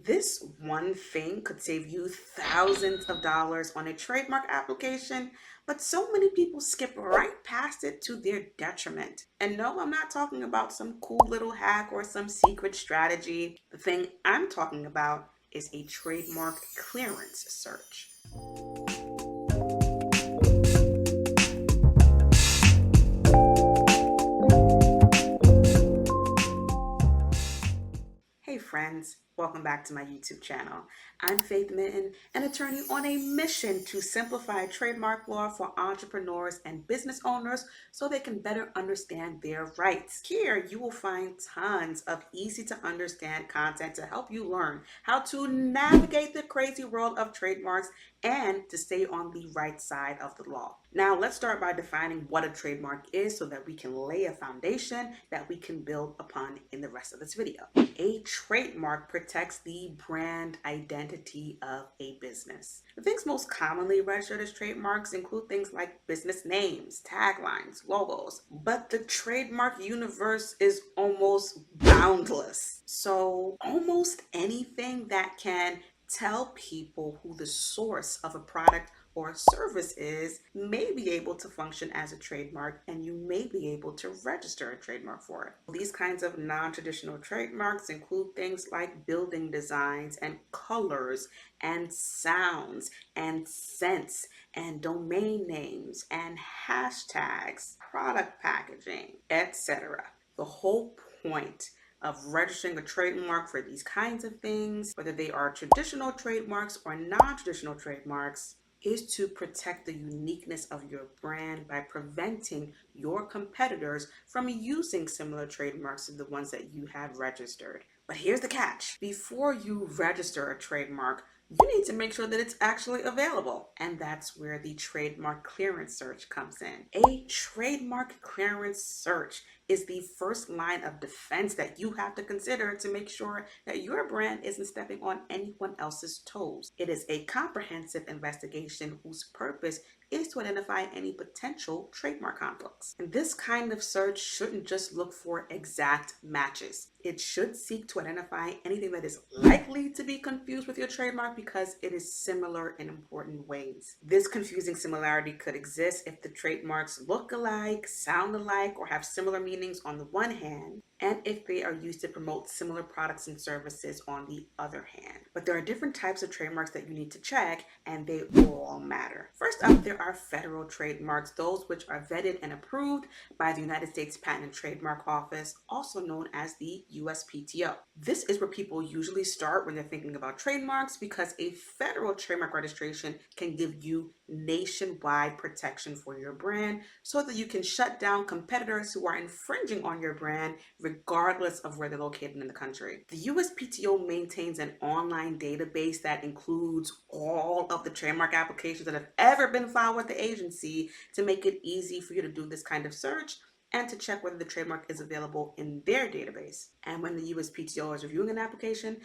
This one thing could save you thousands of dollars on a trademark application, but so many people skip right past it to their detriment. And no, I'm not talking about some cool little hack or some secret strategy. The thing I'm talking about is a trademark clearance search. Hey friends, welcome back to my YouTube channel. I'm Faith Minton, an attorney on a mission to simplify trademark law for entrepreneurs and business owners so they can better understand their rights. Here you will find tons of easy to understand content to help you learn how to navigate the crazy world of trademarks and to stay on the right side of the law. Now let's start by defining what a trademark is so that we can lay a foundation that we can build upon in the rest of this video. A trademark protects the brand identity of a business. The things most commonly registered as trademarks include things like business names, taglines, logos, but the trademark universe is almost boundless. So almost anything that can tell people who the source of a product or service is may be able to function as a trademark, and you may be able to register a trademark for it. These kinds of non-traditional trademarks include things like building designs and colors and sounds and scents and domain names and hashtags, product packaging, etc. The whole point of registering a trademark for these kinds of things, whether they are traditional trademarks or non-traditional trademarks, is to protect the uniqueness of your brand by preventing your competitors from using similar trademarks to the ones that you have registered. But here's the catch. Before you register a trademark, you need to make sure that it's actually available. And that's where the trademark clearance search comes in. A trademark clearance search is the first line of defense that you have to consider to make sure that your brand isn't stepping on anyone else's toes. It is a comprehensive investigation whose purpose is to identify any potential trademark conflicts. And this kind of search shouldn't just look for exact matches. It should seek to identify anything that is likely to be confused with your trademark because it is similar in important ways. This confusing similarity could exist if the trademarks look alike, sound alike, or have similar meanings on the one hand, and if they are used to promote similar products and services on the other hand. But there are different types of trademarks that you need to check, and they all matter. First up, there are federal trademarks, those which are vetted and approved by the United States Patent and Trademark Office, also known as the USPTO. This is where people usually start when they're thinking about trademarks because a federal trademark registration can give you nationwide protection for your brand so that you can shut down competitors who are infringing on your brand regardless of where they're located in the country. The USPTO maintains an online database that includes all of the trademark applications that have ever been filed with the agency to make it easy for you to do this kind of search and to check whether the trademark is available in their database. And when the USPTO is reviewing an application,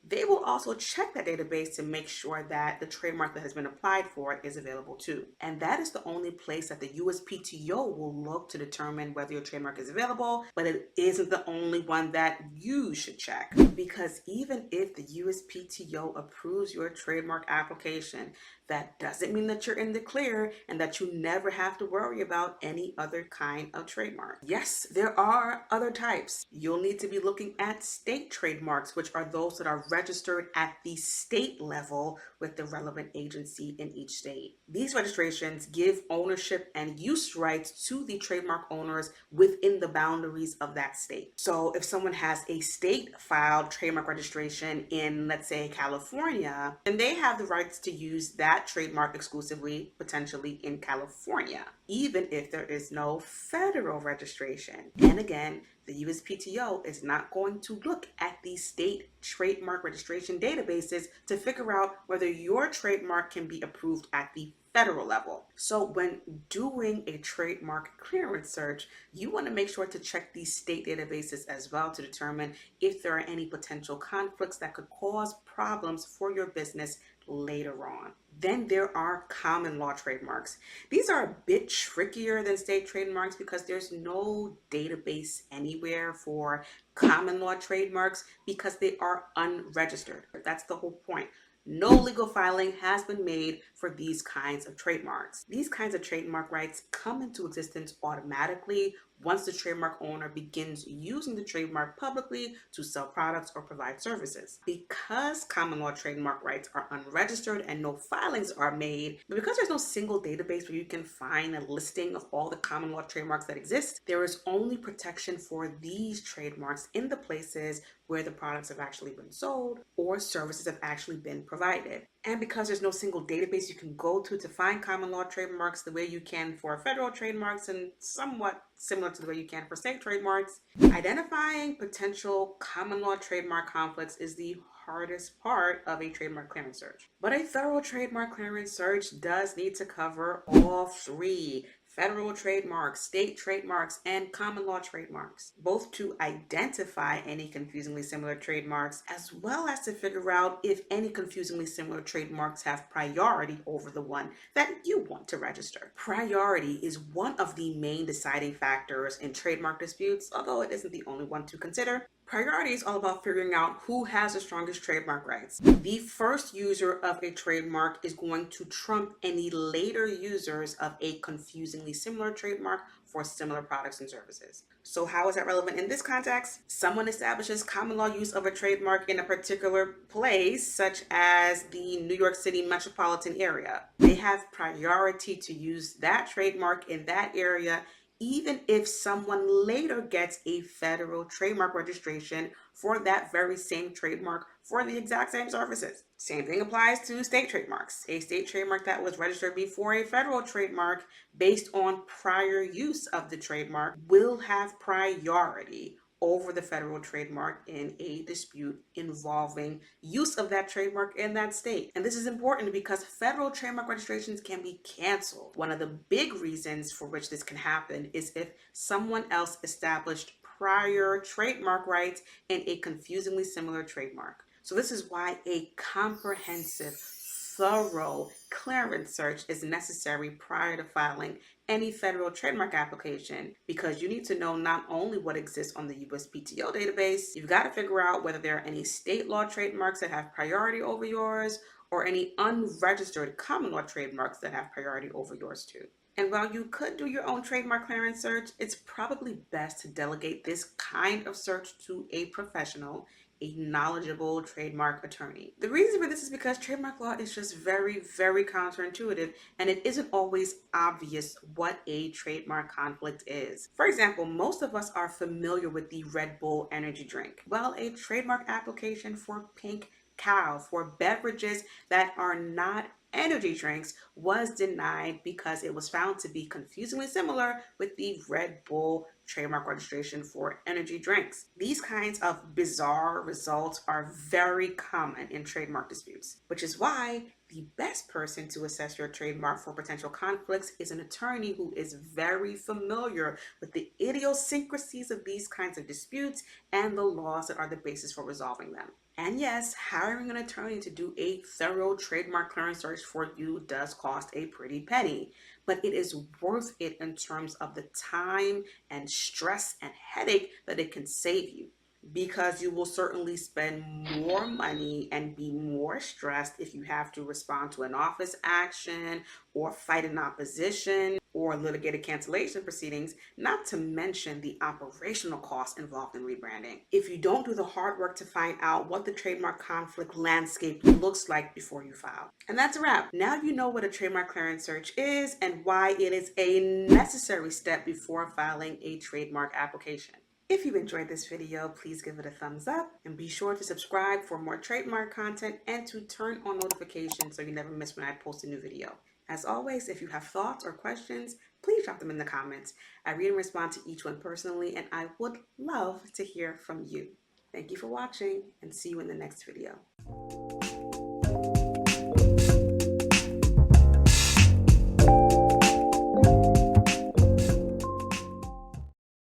they will also check that database to make sure that the trademark that has been applied for is available too. And that is the only place that the USPTO will look to determine whether your trademark is available, but it isn't the only one that you should check. Because even if the USPTO approves your trademark application, that doesn't mean that you're in the clear and that you never have to worry about any other kind of trademark. Yes, there are other types. You'll need to be looking at state trademarks, which are those that are registered at the state level with the relevant agency in each state. These registrations give ownership and use rights to the trademark owners within the boundaries of that state. So if someone has a state filed trademark registration in, let's say, California, then they have the rights to use that trademark exclusively, potentially in California, even if there is no federal registration. And again, the USPTO is not going to look at the state trademark registration databases to figure out whether your trademark can be approved at the federal level. So when doing a trademark clearance search, you want to make sure to check these state databases as well to determine if there are any potential conflicts that could cause problems for your business later on. Then there are common law trademarks. These are a bit trickier than state trademarks because there's no database anywhere for common law trademarks because they are unregistered. That's the whole point. No legal filing has been made for these kinds of trademarks. These kinds of trademark rights come into existence automatically once the trademark owner begins using the trademark publicly to sell products or provide services. Because common law trademark rights are unregistered and no filings are made, but because there's no single database where you can find a listing of all the common law trademarks that exist, there is only protection for these trademarks in the places where the products have actually been sold or services have actually been provided. And because there's no single database you can go to find common law trademarks the way you can for federal trademarks and somewhat similar to the way you can for state trademarks, identifying potential common law trademark conflicts is the hardest part of a trademark clearance search. But a thorough trademark clearance search does need to cover all three: federal trademarks, state trademarks, and common law trademarks, both to identify any confusingly similar trademarks, as well as to figure out if any confusingly similar trademarks have priority over the one that you want to register. Priority is one of the main deciding factors in trademark disputes, although it isn't the only one to consider. Priority is all about figuring out who has the strongest trademark rights. The first user of a trademark is going to trump any later users of a confusingly similar trademark for similar products and services. So how is that relevant in this context? Someone establishes common law use of a trademark in a particular place, such as the New York City metropolitan area. They have priority to use that trademark in that area, even if someone later gets a federal trademark registration for that very same trademark for the exact same services. Same thing applies to state trademarks. A state trademark that was registered before a federal trademark based on prior use of the trademark will have priority over the federal trademark in a dispute involving use of that trademark in that state. And this is important because federal trademark registrations can be canceled. One of the big reasons for which this can happen is if someone else established prior trademark rights in a confusingly similar trademark. So this is why a comprehensive, thorough clearance search is necessary prior to filing any federal trademark application, because you need to know not only what exists on the USPTO database, you've got to figure out whether there are any state law trademarks that have priority over yours or any unregistered common law trademarks that have priority over yours too. And while you could do your own trademark clearance search, it's probably best to delegate this kind of search to a professional, a knowledgeable trademark attorney. The reason for this is because trademark law is just very, very counterintuitive, and it isn't always obvious what a trademark conflict is. For example, most of us are familiar with the Red Bull energy drink. Well, a trademark application for Pink Cow, for beverages that are not energy drinks, was denied because it was found to be confusingly similar with the Red Bull trademark registration for energy drinks. These kinds of bizarre results are very common in trademark disputes, which is why the best person to assess your trademark for potential conflicts is an attorney who is very familiar with the idiosyncrasies of these kinds of disputes and the laws that are the basis for resolving them. And yes, hiring an attorney to do a thorough trademark clearance search for you does cost a pretty penny, but it is worth it in terms of the time and stress and headache that it can save you, because you will certainly spend more money and be more stressed if you have to respond to an office action or fight an opposition or litigated cancellation proceedings, not to mention the operational costs involved in rebranding, if you don't do the hard work to find out what the trademark conflict landscape looks like before you file. And that's a wrap. Now you know what a trademark clearance search is and why it is a necessary step before filing a trademark application. If you enjoyed this video, please give it a thumbs up and be sure to subscribe for more trademark content and to turn on notifications so you never miss when I post a new video. As always, if you have thoughts or questions, please drop them in the comments. I read and respond to each one personally, and I would love to hear from you. Thank you for watching, and see you in the next video.